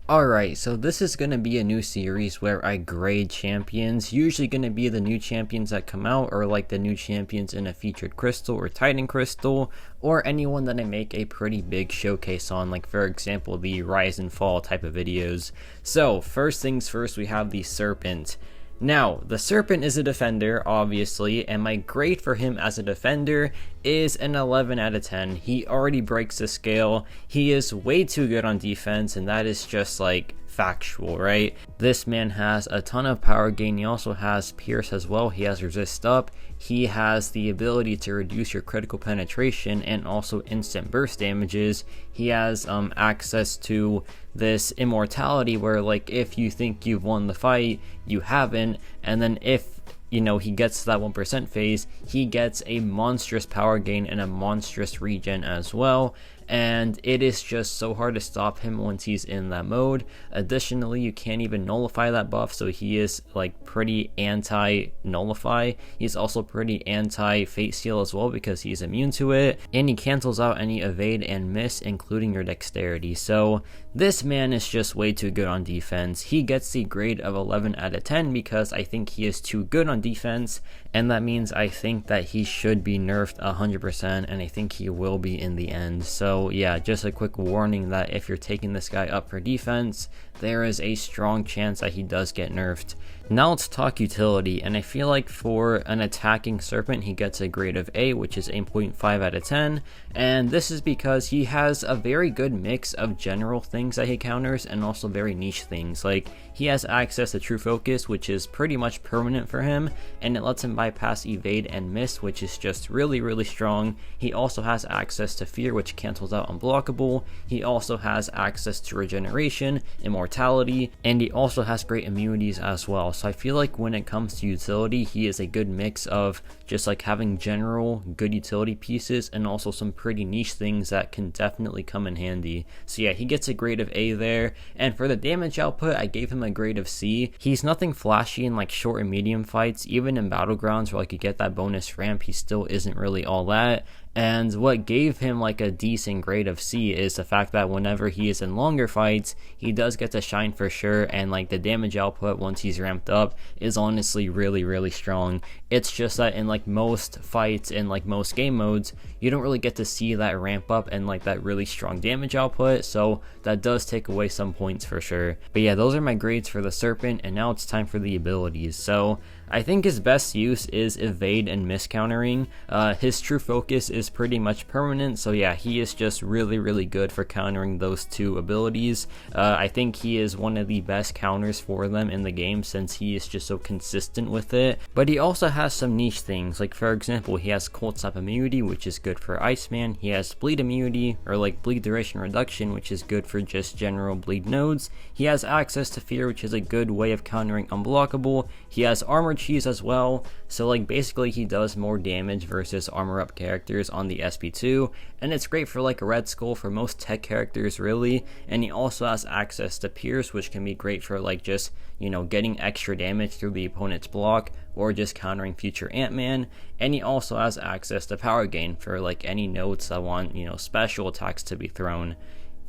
Alright, so this is going to be a new series where I grade champions. Usually going to be the new champions that come out, or like the new champions in a featured crystal or titan crystal, or anyone that I make a pretty big showcase on, like for example the rise and fall type of videos. So first things first, we have the Serpent. Now, the Serpent is a defender, obviously, and my grade for him as a defender is an 11 out of 10. He already breaks the scale. He is way too good on defense, and that is just like factual, right? This man has a ton of power gain. He also has pierce as well. He has resist up. He has the ability to reduce your critical penetration and also instant burst damages. He has access to this immortality where, like, if you think you've won the fight, you haven't, and then if he gets to that 1% phase, he gets a monstrous power gain and a monstrous regen as well. And it is just so hard to stop him once he's in that mode. Additionally, you can't even nullify that buff, so he is like pretty anti-nullify. He's also pretty anti-fate seal as well because he's immune to it, and he cancels out any evade and miss, including your dexterity. So this man is just way too good on defense. He gets the grade of 11 out of 10 because I think he is too good on defense, and that means I think that he should be nerfed 100%, and I think he will be in the end. So yeah, just a quick warning that if you're taking this guy up for defense, there is a strong chance that he does get nerfed. Now let's talk utility, and I feel like for an attacking Serpent, he gets a grade of A, which is 8.5 out of 10, and this is because he has a very good mix of general things that he counters and also very niche things. Like, he has access to True Focus, which is pretty much permanent for him, and it lets him bypass evade and miss, which is just really strong. He also has access to Fear, which cancels out unblockable. He also has access to regeneration, immortality, and he also has great immunities as well. So I feel like when it comes to utility, he is a good mix of just like having general good utility pieces and also some pretty niche things that can definitely come in handy. So yeah, he gets a grade of A there. And for the damage output, I gave him a grade of C. He's nothing flashy in like short and medium fights. Even in battlegrounds where like you get that bonus ramp, he still isn't really all that. And what gave him like a decent grade of C is the fact that whenever he is in longer fights, he does get to shine for sure, and like the damage output once he's ramped up is honestly really strong. It's just that in like most fights in like most game modes, you don't really get to see that ramp up and like that really strong damage output, so that does take away some points for sure. But yeah, those are my grades for the Serpent, and now it's time for the abilities. So I think his best use is evade and miss countering. His True Focus is pretty much permanent, so yeah, he is just really good for countering those two abilities. I think he is one of the best counters for them in the game since he is just so consistent with it. But he also has some niche things, like for example, he has Cold Snap immunity, which is good for Iceman. He has bleed immunity, or like bleed duration reduction, which is good for just general bleed nodes. He has access to Fear, which is a good way of countering unblockable. He has armor cheese as well, so like basically he does more damage versus armor up characters on the SP2, and it's great for like a Red Skull for most tech characters really. And he also has access to Pierce, which can be great for like just getting extra damage through the opponent's block or just countering future Ant-Man. And he also has access to power gain for like any nodes that want special attacks to be thrown.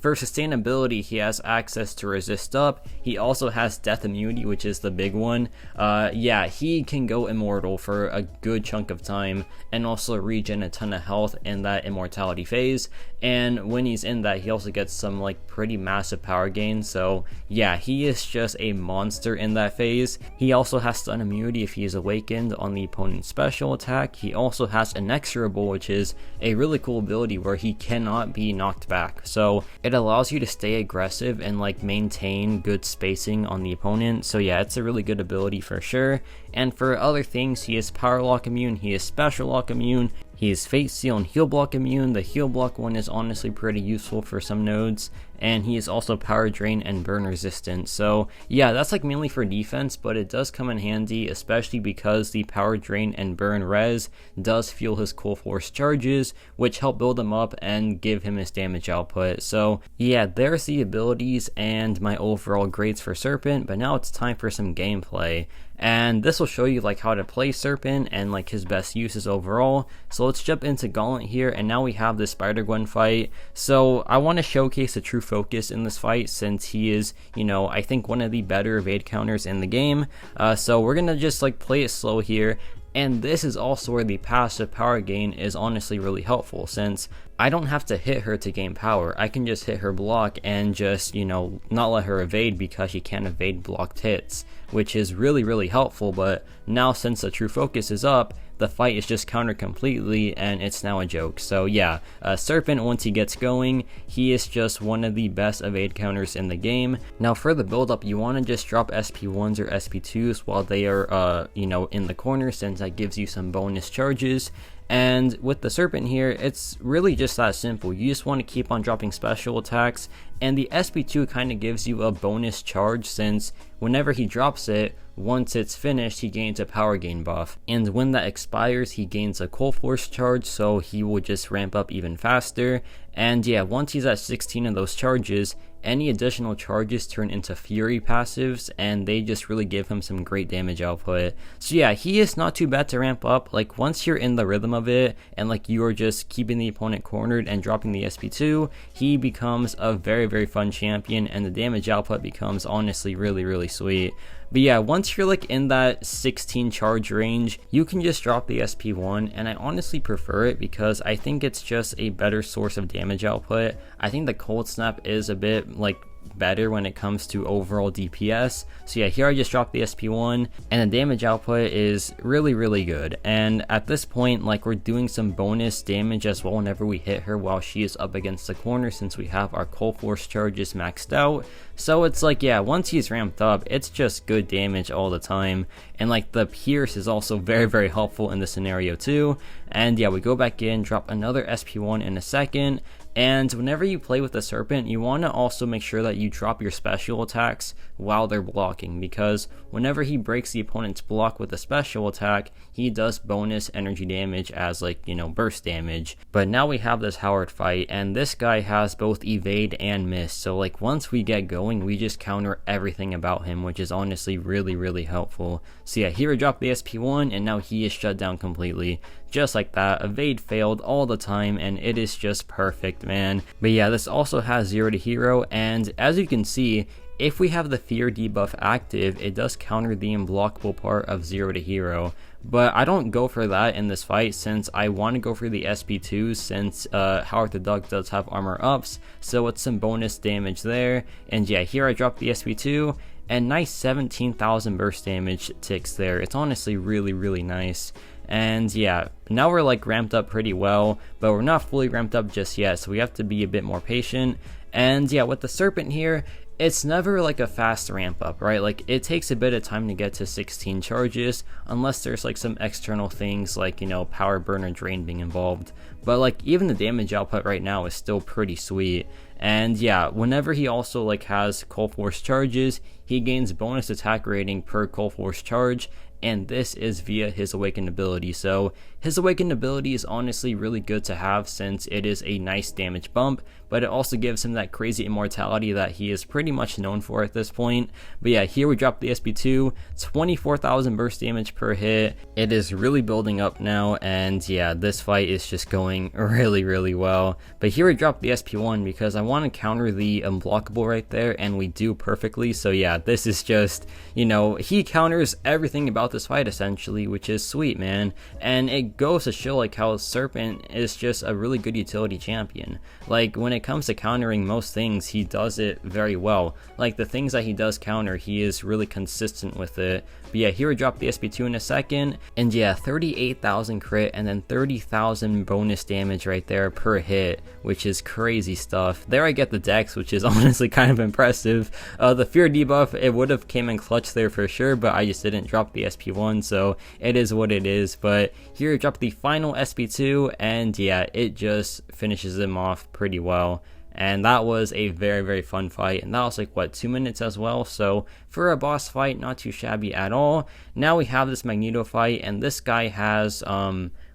For sustainability, he has access to resist up. He also has death immunity, which is the big one. Yeah, he can go immortal for a good chunk of time and also regen a ton of health in that immortality phase. And when he's in that, he also gets some like pretty massive power gain. So yeah, he is just a monster in that phase. He also has stun immunity if he is awakened on the opponent's special attack. He also has inexorable, which is a really cool ability where he cannot be knocked back. So it allows you to stay aggressive and like maintain good spacing on the opponent. So yeah, it's a really good ability for sure. And for other things, he is power lock immune, he is special lock immune, he is fate seal and heal block immune. The heal block one is honestly pretty useful for some nodes. and he is also power drain and burn resistant. So yeah, that's like mainly for defense, but it does come in handy, especially because the power drain and burn res does fuel his cool force charges, which help build him up and give him his damage output. So yeah, there's the abilities and my overall grades for Serpent, but now it's time for some gameplay. And this will show you like how to play Serpent and like his best uses overall. So let's jump into Gauntlet here, and now we have the Spider-Gwen fight. So I want to showcase the true focus in this fight, since he is, you know, I think one of the better evade counters in the game. So we're gonna just like play it slow here. And this is also where the passive power gain is honestly really helpful, since I don't have to hit her to gain power. I can just hit her block and just, you know, not let her evade because she can't evade blocked hits, which is really helpful. But now since the true focus is up, the fight is just countered completely, and it's now a joke. So yeah, Serpent, once he gets going, he is just one of the best evade counters in the game. Now for the build up, you want to just drop SP1s or SP2s while they are you know, in the corner, since that gives you some bonus charges. And with the Serpent here, it's really just that simple. You just want to keep on dropping special attacks, and the SP2 kind of gives you a bonus charge, since whenever he drops it, once it's finished, he gains a power gain buff, and when that expires, he gains a cold force charge, so he will just ramp up even faster. And yeah, once he's at 16 of those charges, any additional charges turn into fury passives, and they just really give him some great damage output. So yeah, he is not too bad to ramp up. Like once you're in the rhythm of it, and like you are just keeping the opponent cornered and dropping the SP2, he becomes a very fun champion, and the damage output becomes honestly really sweet. But yeah, once you're like in that 16 charge range, you can just drop the SP1, and I honestly prefer it because I think it's just a better source of damage output. I think the cold snap is a bit like better when it comes to overall DPS. So yeah, here I just dropped the SP1, and the damage output is really good. And at this point, like, we're doing some bonus damage as well whenever we hit her while she is up against the corner, since we have our cold force charges maxed out. So it's like, yeah, once he's ramped up, it's just good damage all the time. And like the pierce is also very helpful in this scenario too. And yeah, we go back in, drop another SP1 in a second. And whenever you play with the Serpent, you want to also make sure that you drop your special attacks while they're blocking, because whenever he breaks the opponent's block with a special attack, he does bonus energy damage as, like, you know, burst damage. But now we have this Howard fight, and this guy has both evade and miss, so like once we get going, we just counter everything about him, which is honestly really helpful. So yeah, here I drop the SP1, and now he is shut down completely. Just like that, evade failed all the time, and it is just perfect, man. But yeah, this also has 0 to hero, and as you can see, if we have the fear debuff active, it does counter the unblockable part of 0 to hero. But I don't go for that in this fight, since I want to go for the SP2s, since Howard the Duck does have armor ups, so it's some bonus damage there. And yeah, here I drop the SP2, and nice 17,000 burst damage ticks there. It's honestly really nice. And yeah, now we're like ramped up pretty well, but we're not fully ramped up just yet, so we have to be a bit more patient. And yeah, with the Serpent here, it's never like a fast ramp up, right? Like it takes a bit of time to get to 16 charges, unless there's like some external things like, you know, power burn or drain being involved. But like even the damage output right now is still pretty sweet. And yeah, whenever he also like has cold force charges, he gains bonus attack rating per cold force charge, and this is via his awakened ability. So his awakened ability is honestly really good to have, since it is a nice damage bump, but it also gives him that crazy immortality that he is pretty much known for at this point. But yeah, here we drop the SP2, 24,000 burst damage per hit. It is really building up now, and yeah, this fight is just going really well. But here we drop the SP1 because I want to counter the unblockable right there, and we do perfectly. So yeah, this is just, you know, he counters everything about this fight essentially, which is sweet, man. And it goes to show like how Serpent is just a really good utility champion. Like when it comes to countering most things, he does it very well. Like the things that he does counter, he is really consistent with it. But yeah, here we drop the SP2 in a second, and yeah, 38,000 crit and then 30,000 bonus damage right there per hit, which is crazy stuff. There I get the dex, which is honestly kind of impressive. The fear debuff, it would have came in clutch there for sure, but I just didn't drop the SP1, so it is what it is. But here we drop the final SP2, and yeah, it just finishes him off pretty well. and that was a very fun fight, and that was like what, 2 minutes as well. So for a boss fight, not too shabby at all. Now we have this Magneto fight, and this guy has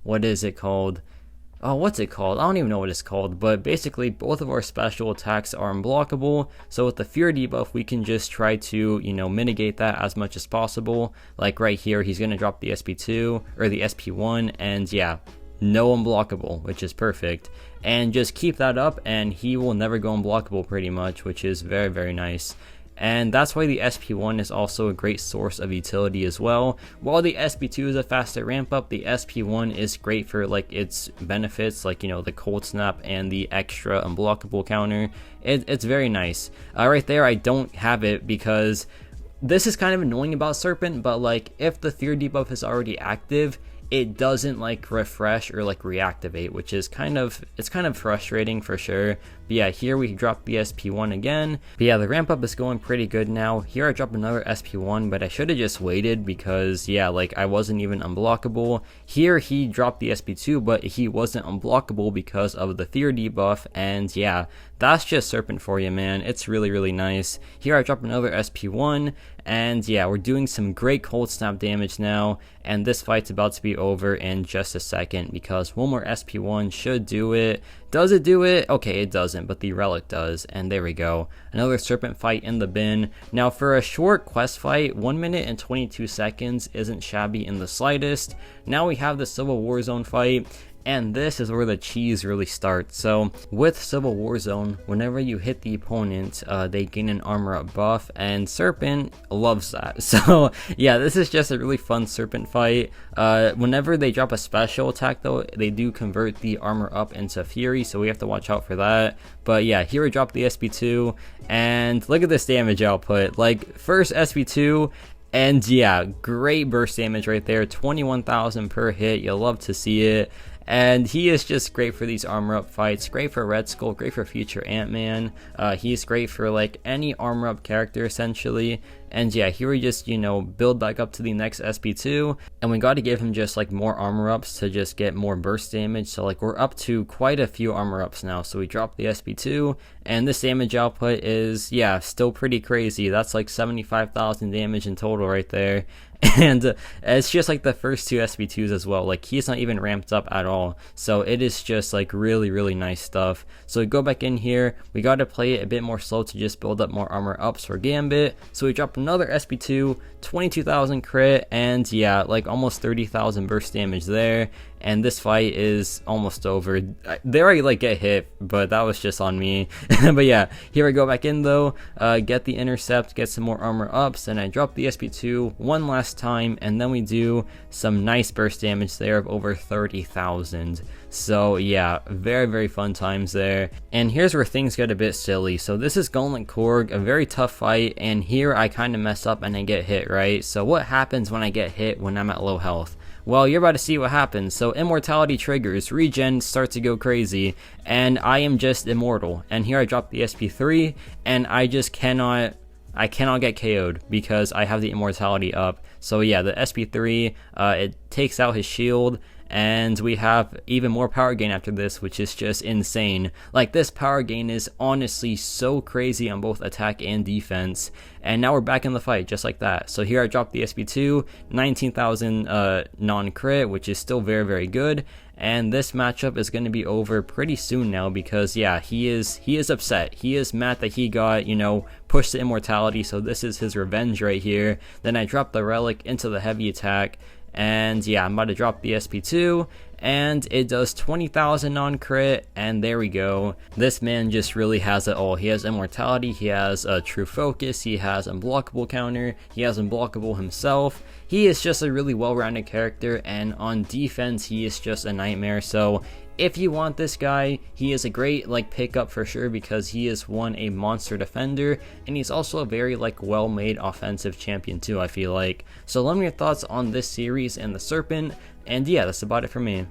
what is it called? Oh, what's it called? I don't even know what it's called, but basically both of our special attacks are unblockable. So with the Fear debuff, we can just try to, mitigate that as much as possible. Like right here, he's going to drop the SP2 or the SP1, and yeah, no unblockable, which is perfect. And just keep that up and he will never go unblockable pretty much, which is very nice. And that's why the SP1 is also a great source of utility as well. While the SP2 is a faster ramp up, the SP1 is great for like its benefits, like the cold snap and the extra unblockable counter. It's very nice. Right there, I don't have it because this is kind of annoying about Serpent, but like if the Fear debuff is already active, it doesn't like refresh or like reactivate, which is kind of frustrating for sure. But yeah, here we drop the SP1 again. But yeah, the ramp up is going pretty good now. Here I drop another SP1, but I should have just waited because yeah, like I wasn't even unblockable. Here he dropped the SP2, but he wasn't unblockable because of the Fear debuff, and yeah, that's just Serpent for you, man. It's really nice. Here I drop another SP1, and yeah, we're doing some great cold snap damage now, and this fight's about to be over in just a second because one more SP1 should do it. Does it do it? Okay, it doesn't, but the relic does, and there we go. Another Serpent fight in the bin. Now for a short quest fight, 1 minute and 22 seconds isn't shabby in the slightest. Now we have the Civil War Zone fight, and this is where the cheese really starts. So with Civil War Zone, whenever you hit the opponent, they gain an armor up buff, and Serpent loves that. So yeah, this is just a really fun Serpent fight. Whenever they drop a special attack though, they do convert the armor up into Fury, so we have to watch out for that. But yeah, here we drop the SP2, and look at this damage output. Like first SP2, and yeah, great burst damage right there, 21,000 per hit. You'll love to see it. And he is just great for these armor up fights, great for Red Skull, great for future Ant-Man. He's great for like any armor up character essentially. And yeah, here we just, build back up to the next SP2, and we got to give him just like more armor ups to just get more burst damage. So like we're up to quite a few armor ups now. So we drop the SP2, and this damage output is, yeah, still pretty crazy. That's like 75,000 damage in total right there. And it's just like the first two SP2s as well. Like he's not even ramped up at all. So it is just like really nice stuff. So we go back in here. We got to play it a bit more slow to just build up more armor ups for Gambit. So we drop another SP2, 22,000 crit, and yeah, like almost 30,000 burst damage there. And this fight is almost over. There I like get hit, but that was just on me. But yeah, here I go back in though, get the intercept, get some more armor ups, and I drop the SP2 one last time, and then we do some nice burst damage there of over 30,000. So yeah, very fun times there. And here's where things get a bit silly. So this is Gauntlet Korg, a very tough fight, and here I kind of mess up and I get hit, right? So what happens when I get hit when I'm at low health? Well, you're about to see what happens. So immortality triggers, regen starts to go crazy, and I am just immortal. And here I drop the SP3, and I just cannot get KO'd because I have the immortality up. So yeah, the SP3, it takes out his shield, and we have even more power gain after this, which is just insane. Like this power gain is honestly so crazy on both attack and defense. And now we're back in the fight just like that. So here I dropped the SP2, 19,000 non-crit, which is still very good. And this matchup is going to be over pretty soon now because yeah, he is upset. He is mad that he got, pushed to immortality, so this is his revenge right here. Then I dropped the relic into the heavy attack, and yeah, I'm about to drop the SP2, and it does 20,000 non-crit, and there we go. This man just really has it all. He has immortality, he has a true focus, he has unblockable counter, he has unblockable himself. He is just a really well-rounded character, and on defense he is just a nightmare. So if you want this guy, he is a great pickup for sure because he is a monster defender, and he's also a very well-made offensive champion too, I feel like. So let me know your thoughts on this series and the Serpent, and yeah, that's about it for me.